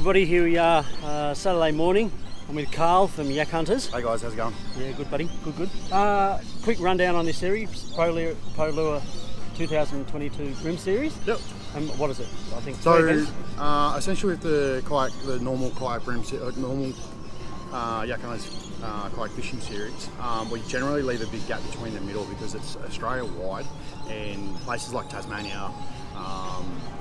everybody, here we are, Saturday morning. I'm with Carl from Yakhunters. Hey guys, how's it going? Yeah, good buddy, good. Quick rundown on this series, Pro Lure 2022 Bream Series. Yep. What is it? I think so. Essentially, with the normal kayak bream, normal Yakhunters kayak fishing series, we generally leave a big gap between the middle because it's Australia wide, and places like Tasmania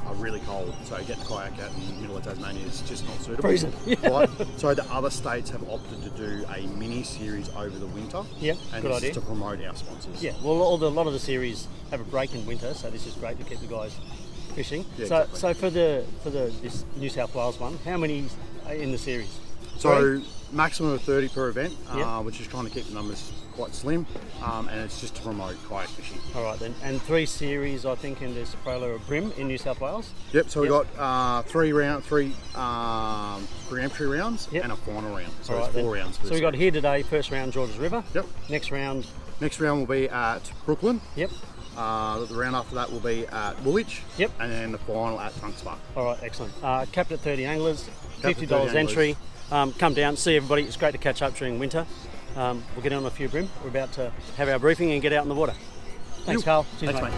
are really cold. So getting the kayak out in the middle of Tasmania is just not suitable. Freezing. Yeah. Right? So the other states have opted to do a mini series over the winter. Yep, and good this idea. is to promote our sponsors. Yeah, well, a lot of the series have a break in winter, so this is great to keep the guys fishing. Yeah, so, exactly. so for this New South Wales one, how many are in the series? So maximum of 30 per event, Yep. which is trying to keep the numbers quite slim, and it's just to promote kayak fishing. All right then, and 3 series I think in this Pro Lure Bream in New South Wales. Yep. So we got three pre-entry rounds Yep. and a final round. So All it's right, 4 then. rounds. For So we got here today, first round Georges River. Yep. Next round. Next round will be at Brooklyn. Yep. The round after that will be at Woolwich. Yep. And then the final at Trunk Spa. All right, excellent. Capped at 30 anglers, Capped at $50 30 entry. Come down, see everybody. It's great to catch up during winter. We'll get on a few bream. We're about to have our briefing and get out in the water. Thanks, Carl. Cheers, Thanks, mate.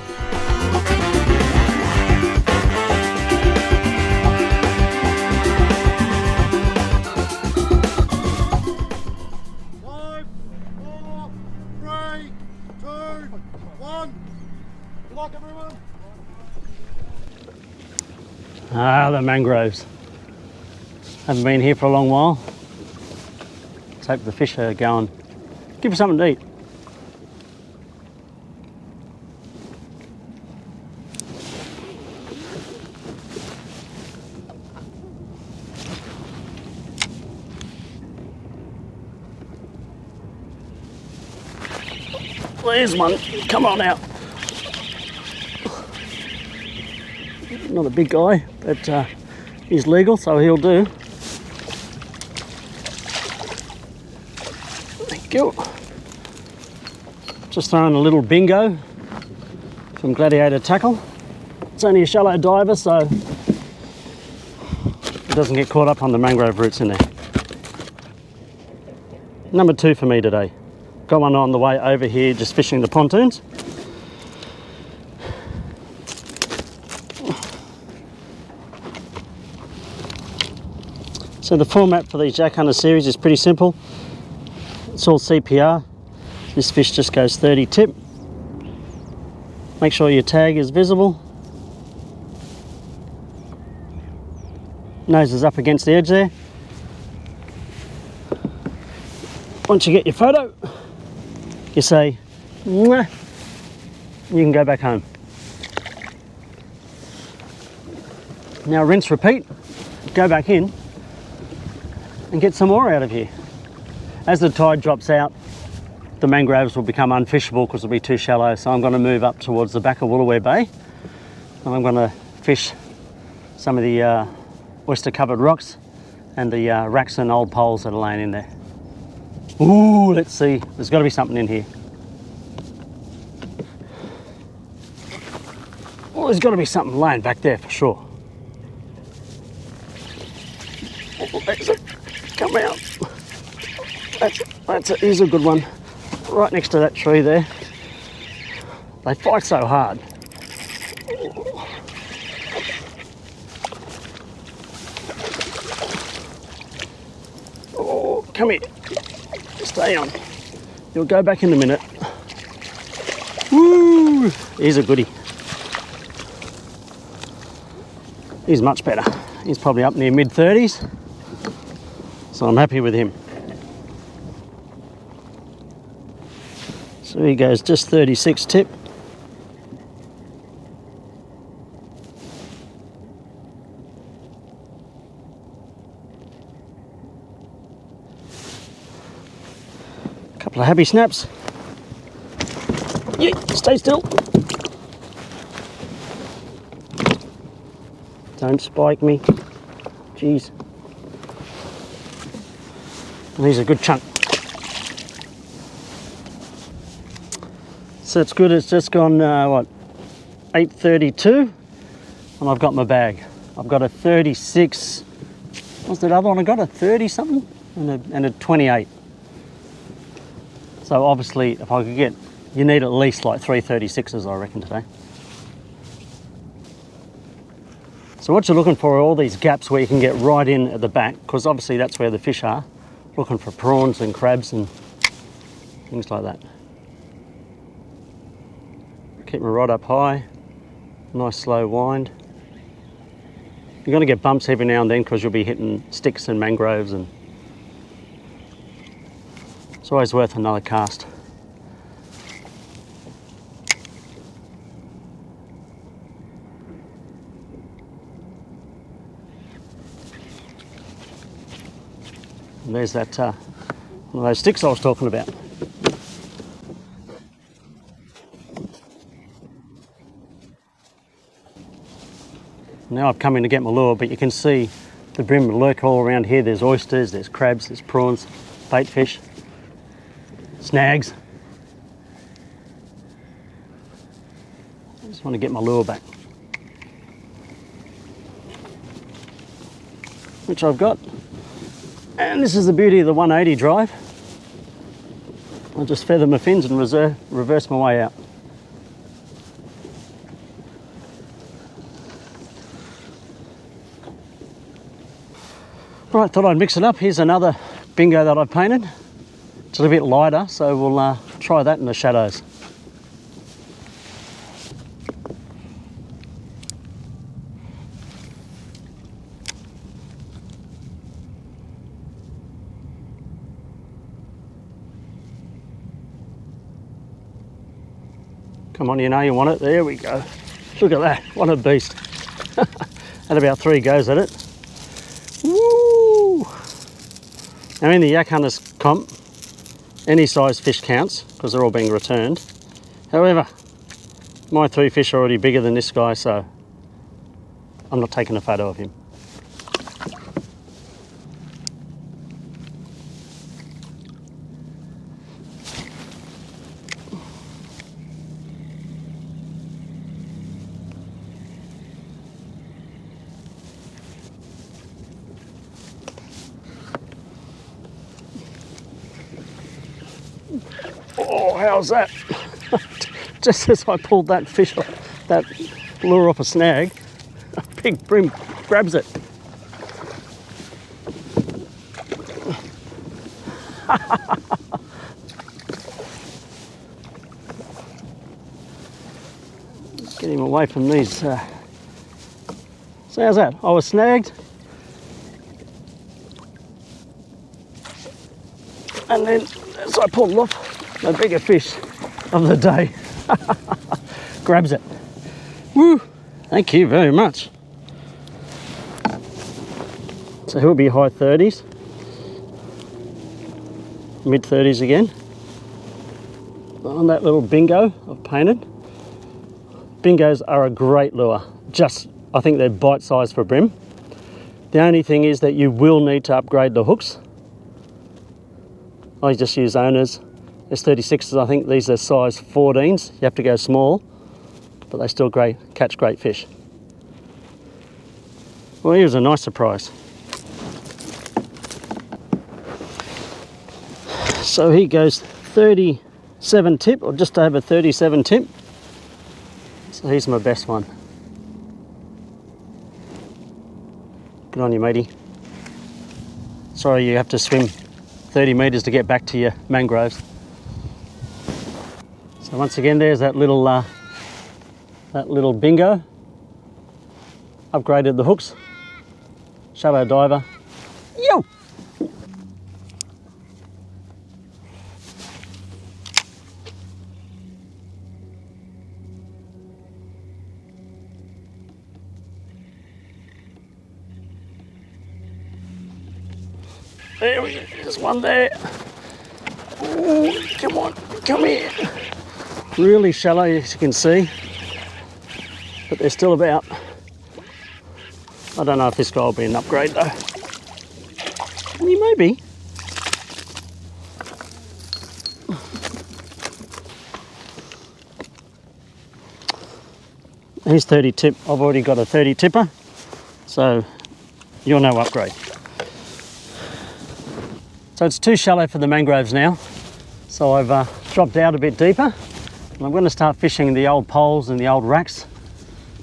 Five, 4, 3, 2, 1. Good luck, everyone. The mangroves. Haven't been here for a long while. Let's hope the fish are going. Give us something to eat. There's one. Come on out. Not a big guy, but he's legal, so he'll do. Thank you. Just throwing a little bingo from Gladiator Tackle. It's only a shallow diver, so it doesn't get caught up on the mangrove roots in there. Number 2 for me today. Got one on the way over here, just fishing the pontoons. So the format for these Yakhunters series is pretty simple. It's all CPR. This fish just goes 30 tip. Make sure your tag is visible. Nose is up against the edge there. Once you get your photo, you say, "Mwah," you can go back home. Now rinse, repeat, go back in and get some more out of here. As the tide drops out, the mangroves will become unfishable because it'll be too shallow, so I'm going to move up towards the back of Woolooware Bay and I'm going to fish some of the oyster covered rocks and the racks and old poles that are laying in there. Ooh, let's see, there's got to be something in here. Oh, there's got to be something laying back there for sure. Oh, there's it. Come out. That's it. Here's a good one. Right next to that tree there. They fight so hard. Oh, come here. Stay on. You'll go back in a minute. Woo! Here's a goodie. He's much better. He's probably up near mid-30s. So I'm happy with him. So he goes just 36 tip. Couple of happy snaps. Yeah, stay still. Don't spike me. Jeez. These are a good chunk. So it's good, it's just gone, what, 8:32, and I've got my bag. I've got a 36 What's that other one I got? A 30 something and a 28. So obviously if I could get, you need at least like 3 36s I reckon today. So what you're looking for are all these gaps where you can get right in at the back, because obviously that's where the fish are. Looking for prawns and crabs and things like that. Keep my rod up high, nice slow wind. You're going to get bumps every now and then because you'll be hitting sticks and mangroves, and it's always worth another cast. And there's that one of those sticks I was talking about. Now I've come in to get my lure, but you can see the brim lurk all around here. There's oysters, there's crabs, there's prawns, bait fish, snags. I just want to get my lure back, which I've got. And this is the beauty of the 180 drive. I'll just feather my fins and reverse my way out. Right, thought I'd mix it up. Here's another bingo that I've painted. It's a little bit lighter, so we'll try that in the shadows. Come on, you know you want it. There we go. Look at that, what a beast. Had about 3 goes at it. Woo! Now in the Yakhunters comp, any size fish counts because they're all being returned. However, my 3 fish are already bigger than this guy, so I'm not taking a photo of him. Oh, how's that? Just as I pulled that fish off, that lure off a snag, a big brim grabs it. Get him away from these. So how's that? I was snagged. And then as I pulled off, the bigger fish of the day grabs it. Woo! Thank you very much. So he'll be high 30s, mid 30s again. On that little bingo I've painted. Bingos are a great lure. I think they're bite size for brim. The only thing is that you will need to upgrade the hooks. I just use owners. S36s, I think these are size 14s. You have to go small, but they still catch great fish. Well, he was a nice surprise. So he goes 37 tip, or just over 37 tip. So he's my best one. Good on you, matey. Sorry you have to swim 30 metres to get back to your mangroves. So once again, there's that little bingo. Upgraded the hooks. Shallow diver. Yo! There we go, there's one there. Ooh, come on, come here. Really shallow, as you can see, but they're still about. I don't know if this guy will be an upgrade though. He may be. He's 30 tip. I've already got a 30 tipper, so you're no upgrade. So it's too shallow for the mangroves now. So I've dropped out a bit deeper, and I'm going to start fishing the old poles and the old racks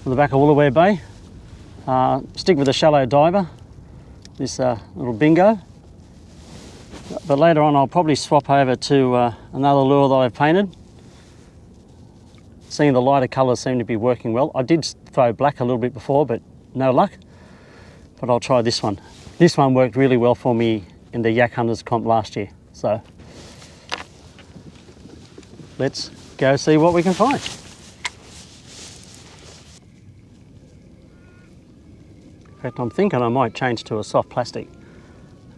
on the back of Woolooware Bay. Stick with a shallow diver, this little bingo. But later on I'll probably swap over to another lure that I've painted. Seeing the lighter colours seem to be working well. I did throw black a little bit before, but no luck. But I'll try this one. This one worked really well for me in the Yakhunters comp last year. So let's go see what we can find. In fact, I'm thinking I might change to a soft plastic,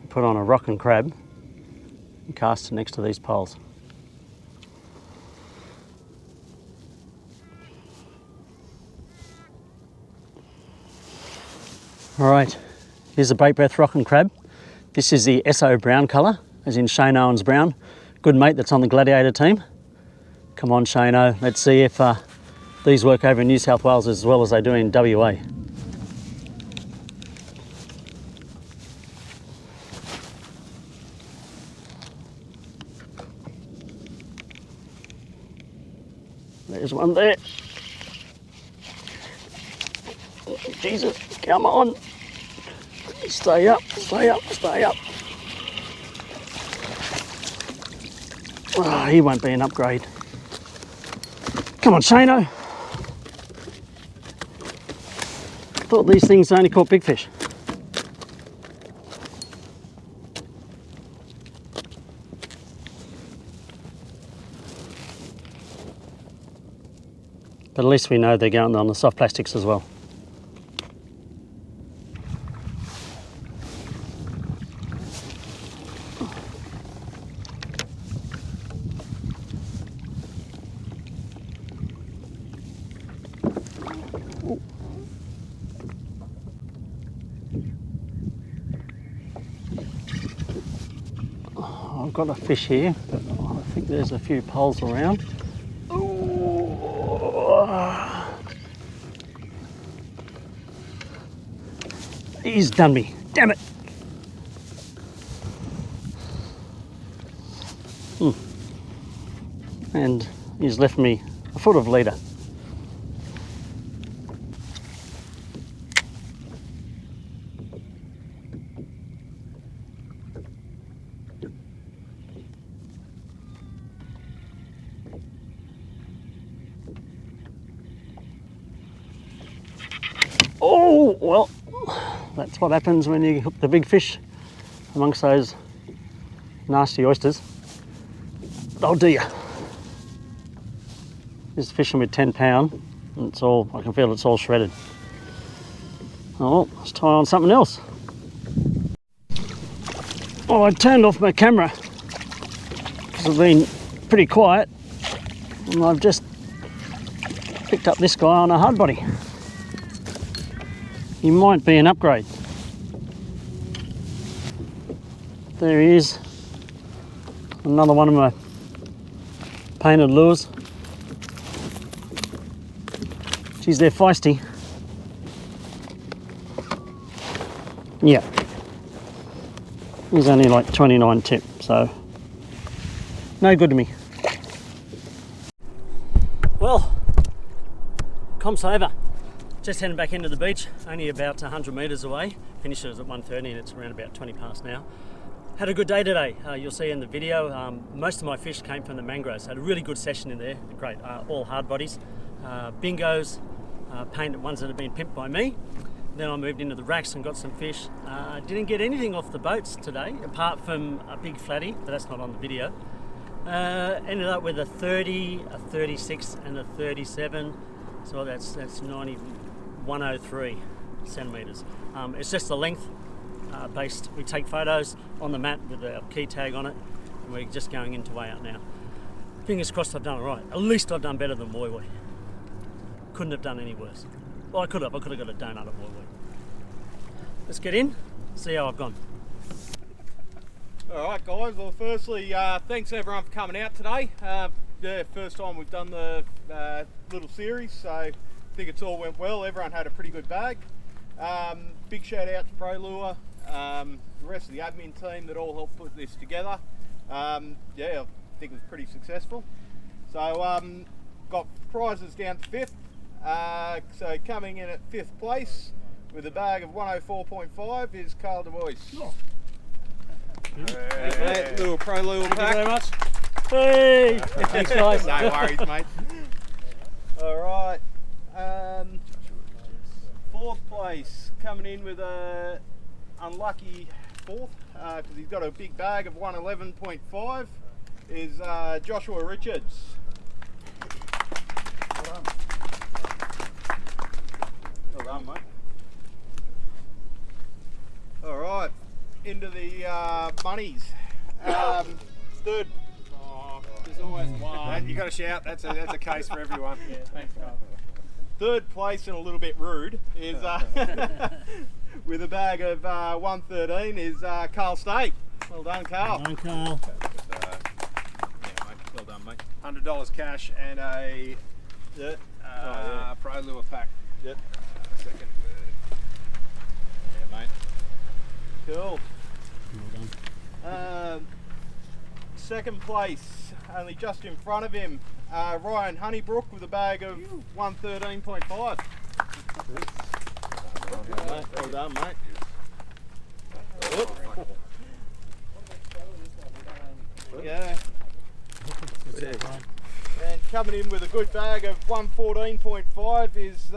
put on a rock and crab and cast it next to these poles. All right, here's a bait breath rock and crab. This is the SO brown colour, as in Shane Owen's brown. Good mate that's on the Gladiator team. Come on, Shane O, let's see if these work over in New South Wales as well as they do in WA. There's one there. Jesus, come on. Stay up, stay up, stay up. Oh, he won't be an upgrade. Come on, Shano. Thought these things only caught big fish. But at least we know they're going on the soft plastics as well. I've got a fish here, but I think there's a few poles around. He's done me, damn it. And he's left me a foot of leader. Oh, well, that's what happens when you hook the big fish amongst those nasty oysters. They'll do you. This is fishing with 10 pound, and it's all, I can feel it's all shredded. Oh, let's tie on something else. Oh, I turned off my camera because I've been pretty quiet, and I've just picked up this guy on a hard body. He might be an upgrade. There he is. Another one of my painted lures. Geez, they're feisty. Yeah. He's only like 29 tip, so no good to me. Well, comp's over. Just heading back into the beach, only about 100 metres away. Finishes at 1:30 and it's around about 20 past now. Had a good day today. You'll see in the video, most of my fish came from the mangroves. Had a really good session in there. Great, all hard bodies, bingos, painted ones that have been pimped by me. Then I moved into the racks and got some fish. Didn't get anything off the boats today, apart from a big flatty, but that's not on the video. Ended up with a 30, a 36 and a 37. So that's 103 centimetres. It's just the length based. We take photos on the mat with a key tag on it, and we're just going into weigh out now. Fingers crossed I've done it right. At least I've done better than Woy Woy. Couldn't have done any worse. Well, I could have got a donut at Woy Woy. Let's get in, see how I've gone. Alright guys, well firstly thanks everyone for coming out today. The first time we've done the little series, so I think it's all went well. Everyone had a pretty good bag. Big shout out to Pro Lure. the rest of the admin team that all helped put this together. Yeah, I think it was pretty successful. So got prizes down to 5th. So coming in at 5th place with a bag of 104.5 is Carl De Bois. Little pro little Thank you pack. very much. Hey! Thanks, guys. No worries, mate. All right. 4th place coming in with a unlucky 4th because he's got a big bag of 111.5 is Joshua Richards. Well done, mate. All right, into the monies. 3rd. There's always one. You got to shout. That's a case for everyone. Yeah, thanks, Carl. 3rd place, and a little bit rude, is with a bag of 113 is Carl State. Well done, Carl. Well done, Carl. Well done, mate. $100 cash and a pro lure pack. Yep. Second, third. Yeah, mate. Cool. Well done. 2nd place, only just in front of him, Ryan Honeybrook with a bag of 113.5. Well done, mate. Yeah. And coming in with a good bag of 114.5 is,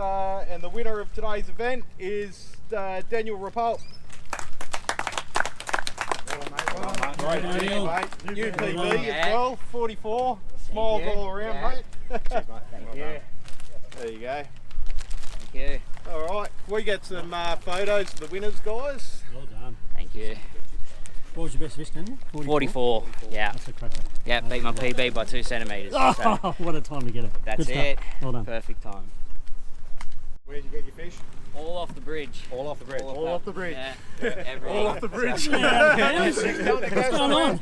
and the winner of today's event is Daniel Rapalt. Great Daniel. mate. UPB as well, 44. Smiles all around, mate. Thank you. There you go. Thank you. All right, we get some photos of the winners, guys. Well done. Thank you. What was your best fish, Daniel? 44. Yeah. That's a cracker. Yeah, beat my PB by 2 centimetres. So Oh, what a time to get it. that's Good stuff. it. Well done. Perfect time. Where'd you get your fish? All off the bridge. All off the bridge. All off the bridge. Yeah. Everything. All off the bridge. What's going on?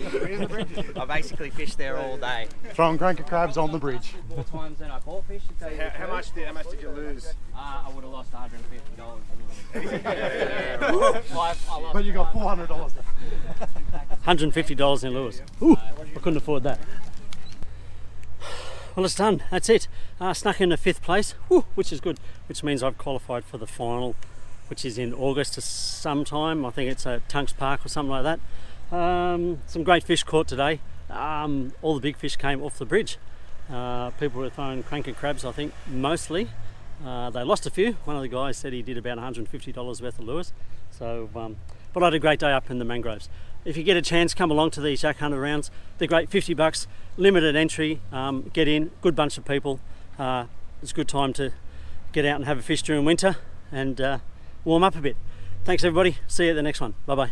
I basically fished there all day. Throwing cranker crabs on the bridge. More times than I caught fish, to tell you the How truth. much did you lose? I would have lost $150. I lost But you got $400 there. $150 in lures. Ooh, I couldn't afford that. Well, it's done. That's it. Snuck in a 5th place, which is good, which means I've qualified for the final, which is in August sometime. I think it's at Tunks Park or something like that. Some great fish caught today. All the big fish came off the bridge. People were throwing cranker crabs, I think, mostly. They lost a few. One of the guys said he did about $150 worth of lures. So, but I had a great day up in the mangroves. If you get a chance, come along to these Yakhunter rounds. They're great, $50, limited entry. Get in, good bunch of people. It's a good time to get out and have a fish during winter and warm up a bit. Thanks everybody. See you at the next one. Bye bye.